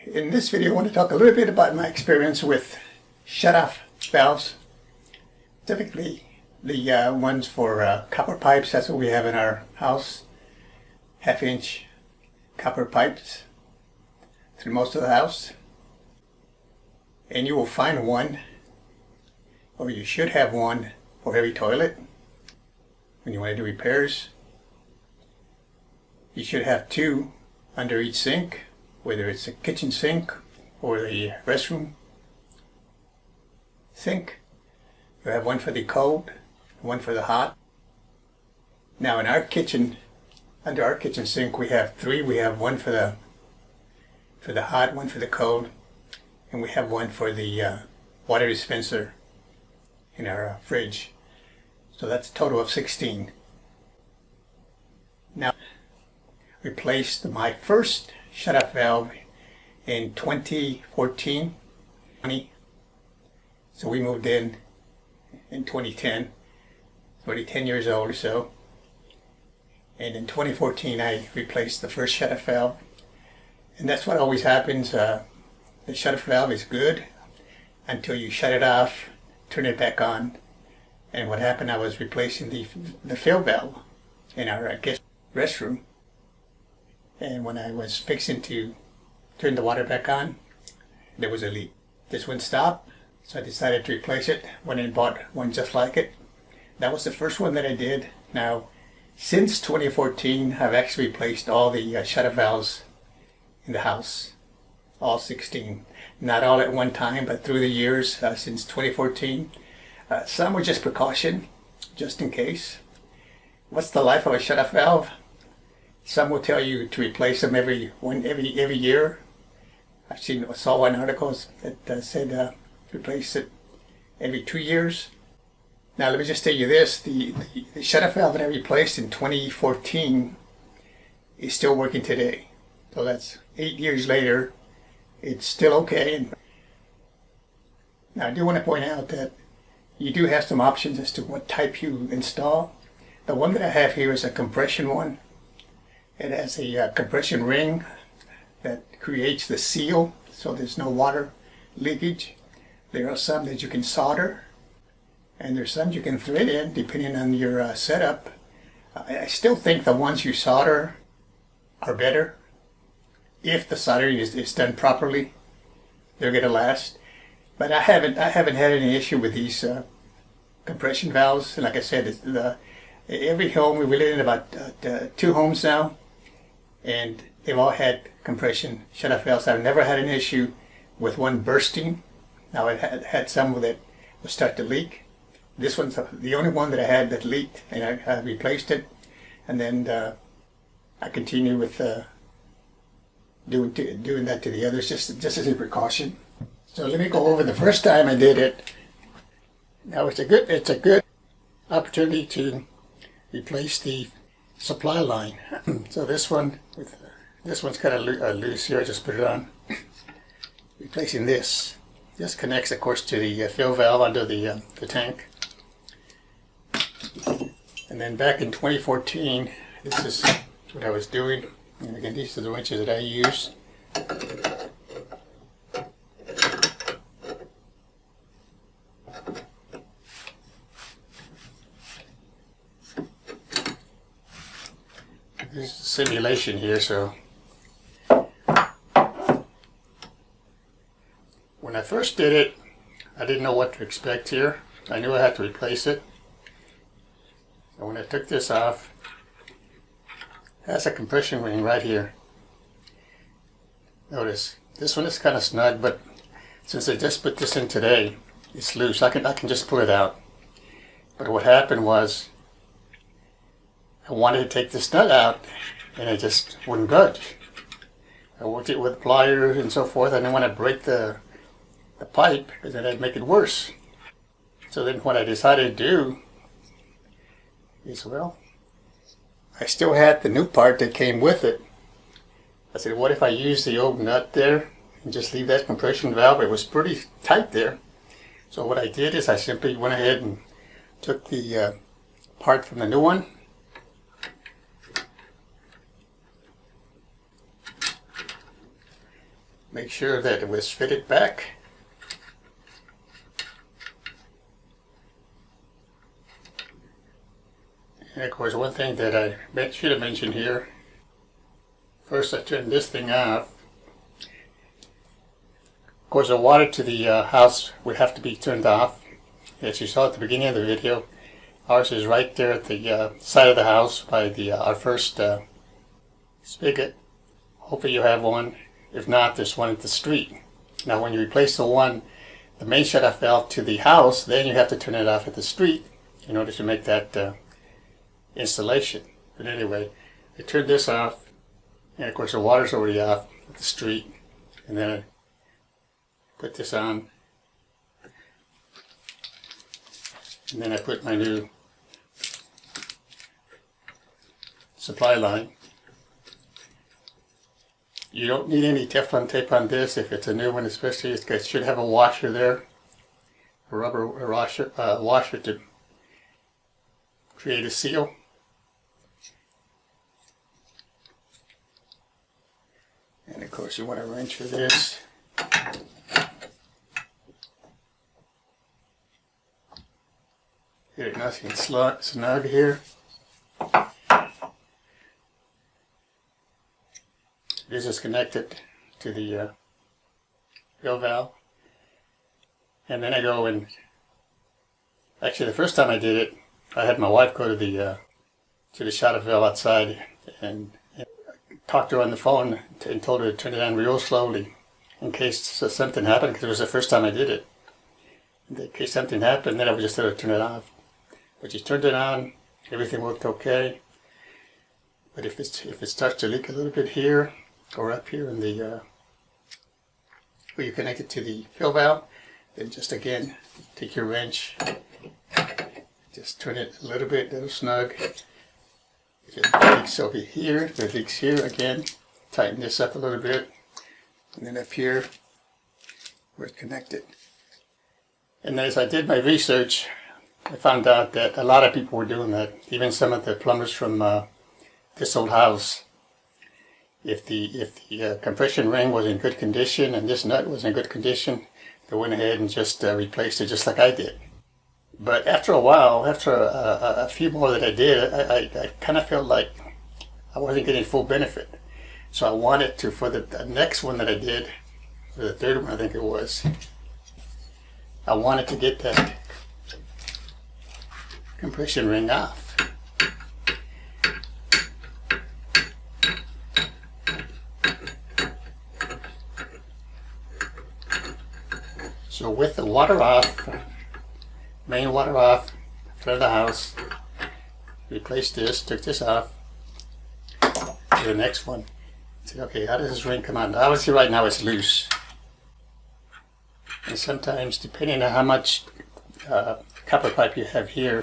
In this video, I want to talk a little bit about my experience with shut-off valves, typically the ones for copper pipes. That's what we have in our house, half-inch copper pipes through most of the house. And you will find one, or you should have one, for every toilet. When you want to do repairs, you should have two under each sink, whether it's a kitchen sink or the restroom sink. You have one for the cold, one for the hot. Now in our kitchen, under our kitchen sink, we have three. We have one for the hot, one for the cold, and we have one for the water dispenser in our fridge. So that's a total of 16. Now, replaced my first shut-off valve in 2014. So we moved in 2010. Already 10 years old or so. And in 2014 I replaced the first shut-off valve. And that's what always happens. The shut-off valve is good until you shut it off, turn it back on. And what happened, I was replacing the fill valve in our guest restroom. And when I was fixing to turn the water back on, there was a leak. This wouldn't stop, so I decided to replace it. Went and bought one just like it. That was the first one that I did. Now, since 2014, I've actually replaced all the shut-off valves in the house, all 16. Not all at one time, but through the years since 2014. Some were just precaution, just in case. What's the life of a shut-off valve? Some will tell you to replace them every year. I saw one article that said replace it every 2 years. Now let me just tell you this: the shut-off valve that I replaced in 2014 is still working today. So that's 8 years later. It's still okay. Now I do want to point out that you do have some options as to what type you install. The one that I have here is a compression one. It has a compression ring that creates the seal so there's no water leakage. There are some that you can solder, and there's some you can thread in depending on your setup. I still think the ones you solder are better. If the soldering is done properly, they're going to last. But I haven't had any issue with these compression valves. And like I said, every home, we live in about 2 homes now, and they've all had compression shut-off valves. I've never had an issue with one bursting. Now I've had some that would start to leak. This one's the only one that I had that leaked, and I replaced it. And then I continue with doing that to the others, just as a precaution. So let me go over the first time I did it. Now it's a good opportunity to replace the supply line. So this one's kind of loose here. I just put it on. Replacing this just connects, of course, to the fill valve under the tank. And then back in 2014, this is what I was doing. And again, these are the wrenches that I use. This is a simulation here, so when I first did it, I didn't know what to expect here. I knew I had to replace it. And when I took this off, it has a compression ring right here. Notice, this one is kind of snug, but since I just put this in today, it's loose. I can just pull it out. But what happened was, I wanted to take this nut out, and it just wouldn't budge. I worked it with pliers and so forth. I didn't want to break the pipe, because then that'd make it worse. So then what I decided to do is, well, I still had the new part that came with it. I said, what if I use the old nut there and just leave that compression valve? It was pretty tight there. So what I did is I simply went ahead and took the part from the new one, make sure that it was fitted back. And of course, one thing that I should have mentioned here, first I turned this thing off. Of course, the water to the house would have to be turned off. As you saw at the beginning of the video, ours is right there at the side of the house by the our first spigot. Hopefully you have one. If not, there's one at the street. Now when you replace the main shut-off valve to the house, then you have to turn it off at the street in order to make that installation. But anyway, I turned this off, and of course the water's already off at the street. And then I put this on, and then I put my new supply line. You don't need any Teflon tape on this if it's a new one, especially. It should have a washer there, a rubber washer to create a seal. And of course you want to wrench for this. Get it nice and snug here. This is connected to the fill valve. And then I go and, actually the first time I did it, I had my wife go to the shut-off valve outside and talked to her on the phone and told her to turn it on real slowly in case something happened, because it was the first time I did it. In case something happened, then I would just let her turn it off. But she turned it on, everything worked okay. But if it starts to leak a little bit here, or up here in the where you connect it to the fill valve, then just again take your wrench, just turn it a little snug. If it leaks over here, if it leaks here, again tighten this up a little bit, and then up here where it's connected. And as I did my research, I found out that a lot of people were doing that, even some of the plumbers from this old house. If the compression ring was in good condition and this nut was in good condition, they went ahead and just replaced it just like I did. But after a while, after a few more that I did, I kind of felt like I wasn't getting full benefit. So I wanted to, for the next one that I did, for the third one I think it was, I wanted to get that compression ring off. So with the water off, main water off, front of the house, replaced this, took this off, to the next one. Said, okay, how does this ring come on? Obviously right now it's loose. And sometimes, depending on how much copper pipe you have here,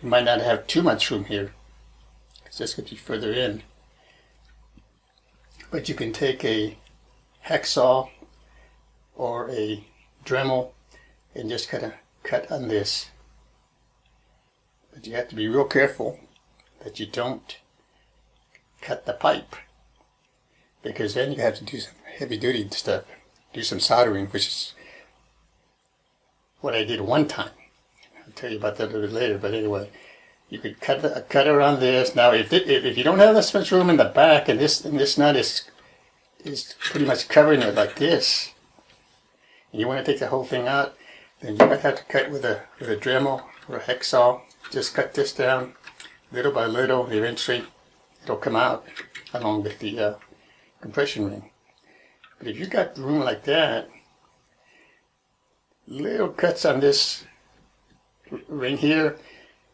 you might not have too much room here, because this could be further in. But you can take a hacksaw or a Dremel and just kind of cut on this. But you have to be real careful that you don't cut the pipe, because then you have to do some heavy duty stuff, do some soldering, which is what I did one time. I'll tell you about that a little bit later, but anyway, you could cut around this. Now if you don't have this much room in the back and this nut is pretty much covering it like this, and you want to take the whole thing out, then you might have to cut with a Dremel or a hacksaw. Just cut this down little by little, and eventually it'll come out along with the compression ring. But if you got room like that, little cuts on this ring here,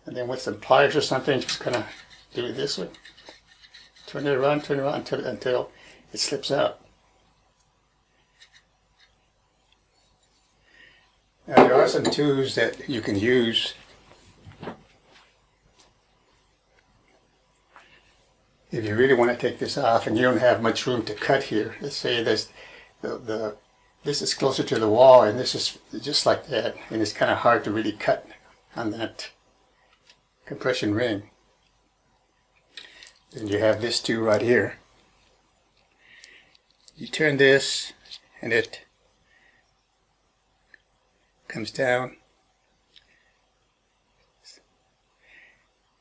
and then with some pliers or something, just kind of do it this way. Turn it around until it slips out. Now there are some tools that you can use if you really want to take this off and you don't have much room to cut here. Let's say this is closer to the wall and this is just like that, and it's kind of hard to really cut on that compression ring. Then you have this tool right here. You turn this and it comes down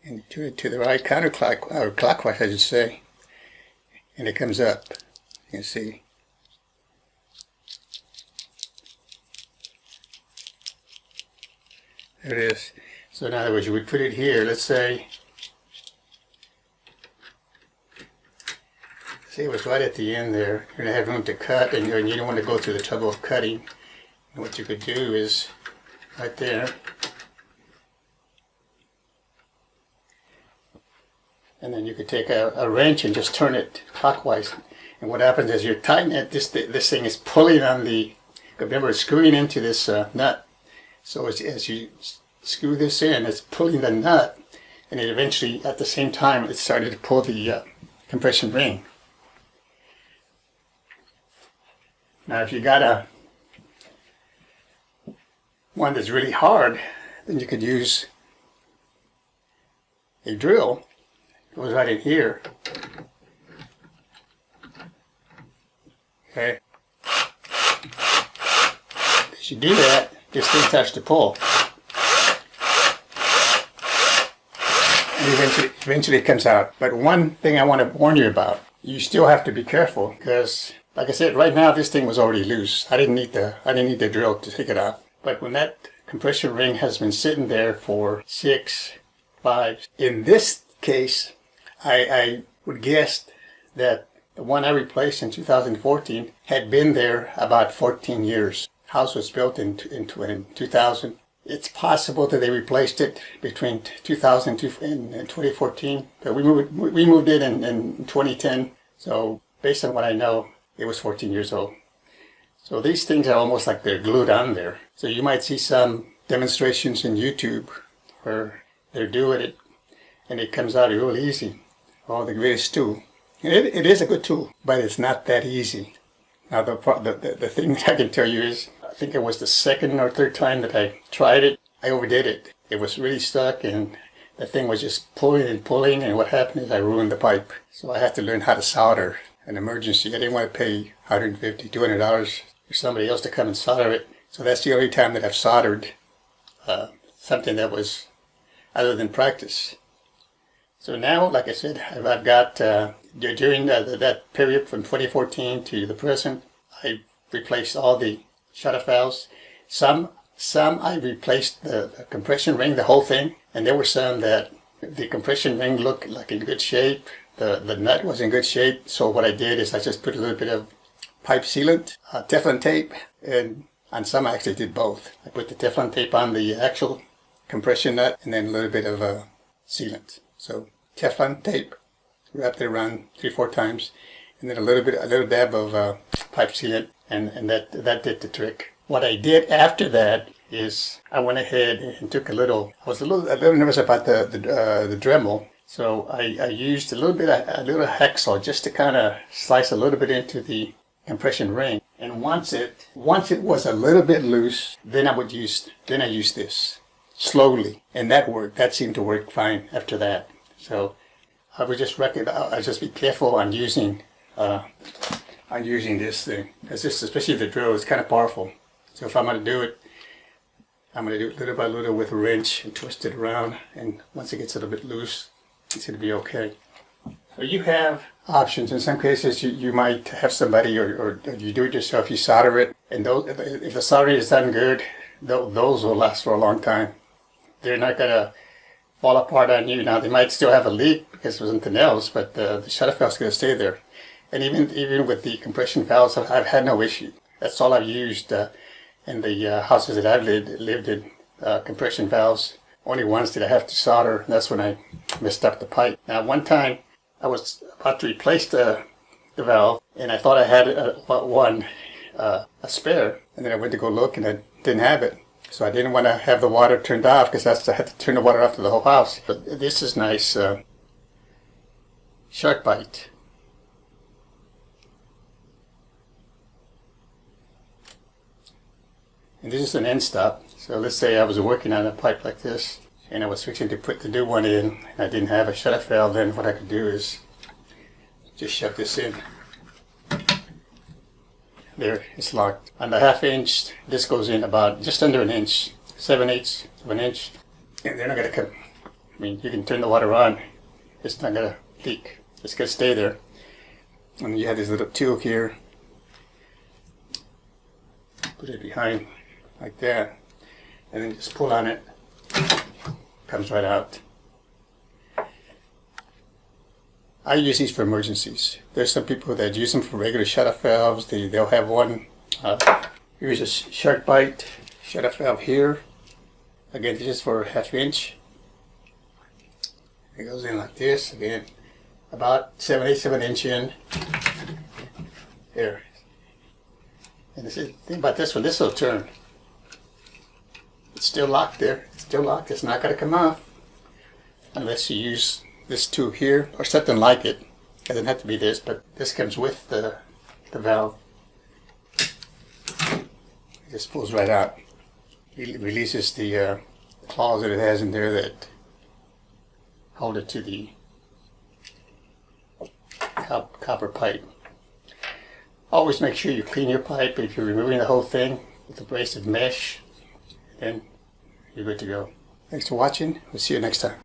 and to the right, counterclockwise, or clockwise I should say, and it comes up. You can see. There it is. So in other words, you would put it here, let's say it was right at the end there. You're going to have room to cut, and you don't want to go through the trouble of cutting. And what you could do is, right there, and then you could take a wrench and just turn it clockwise. And what happens is you're tightening it, this thing is pulling on the, remember it's screwing into this nut. So as you screw this in, it's pulling the nut, and it eventually, at the same time, it started to pull the compression ring. Now if you got one that's really hard, then you could use a drill. It goes right in here. Okay. As you do that, this thing starts to pull. And eventually it comes out. But one thing I want to warn you about, you still have to be careful, because like I said, right now this thing was already loose. I didn't need the drill to take it off. But when that compression ring has been sitting there for 6, 5, in this case, I would guess that the one I replaced in 2014 had been there about 14 years. House was built in 2000. It's possible that they replaced it between 2000 and 2014, but we moved it in 2010. So based on what I know, it was 14 years old. So these things are almost like they're glued on there. So you might see some demonstrations in YouTube where they're doing it and it comes out real easy. Oh, the greatest tool. It is a good tool, but it's not that easy. Now the thing I can tell you is, I think it was the second or third time that I tried it, I overdid it. It was really stuck, and the thing was just pulling and pulling, and what happened is I ruined the pipe. So I had to learn how to solder. An emergency. I didn't want to pay $150, $200 for somebody else to come and solder it. So that's the only time that I've soldered something that was other than practice. So now, like I said, I've got, during that period from 2014 to the present, I replaced all the shutoff valves. Some I replaced the compression ring, the whole thing, and there were some that the compression ring looked like in good shape. The nut was in good shape, so what I did is I just put a little bit of pipe sealant, Teflon tape, and on some I actually did both. I put the Teflon tape on the actual compression nut and then a little bit of sealant. So Teflon tape, wrapped it around 3-4 times, and then a little dab of pipe sealant, and that did the trick. What I did after that is I went ahead and took I was a little nervous about the Dremel. So I used a little hacksaw just to kind of slice a little bit into the compression ring. And once it was a little bit loose, then I used this slowly, and that worked. That seemed to work fine after that. So I would just be careful on using this thing, because this, especially the drill, is kind of powerful. So if I'm going to do it, I'm going to do it little by little with a wrench and twist it around. And once it gets a little bit loose, it's going to be okay. So you have options. In some cases, you might have somebody, or you do it yourself. You solder it, and if the soldering is done good, those will last for a long time. They're not going to fall apart on you. Now they might still have a leak because it wasn't the nails, but the shutoff valve is going to stay there. And even with the compression valves, I've had no issue. That's all I've used in the houses that I've lived in. Compression valves. Only once did I have to solder, and that's when I messed up the pipe. Now, one time I was about to replace the valve, and I thought I had a spare, and then I went to go look, and I didn't have it. So I didn't want to have the water turned off, because I had to turn the water off to the whole house. But this is nice shark bite. And this is an end stop. So let's say I was working on a pipe like this, and I was fixing to put the new one in, and I didn't have a shutoff valve. Then what I could do is just shove this in. There, it's locked. On the 1/2 inch, this goes in about just under 1 inch, 7/8 of an inch. And they're not gonna come. I mean, you can turn the water on. It's not gonna leak. It's gonna stay there. And you have this little tool here. Put it behind like that, and then just pull on it. Comes right out. I use these for emergencies. There's some people that use them for regular shut-off valves. They'll have one. Here's a shark bite shut-off valve here. Again, this is for 1/2 inch. It goes in like this. Again, about 7/8 of an inch in. There. And the thing about this one, this will turn. It's still locked there. It's still locked. It's not going to come off unless you use this tool here or something like it. It doesn't have to be this, but this comes with the valve. It just pulls right out. It releases the claws that it has in there that hold it to the copper pipe. Always make sure you clean your pipe. If you're removing the whole thing with abrasive mesh, then you're good to go. Thanks for watching. We'll see you next time.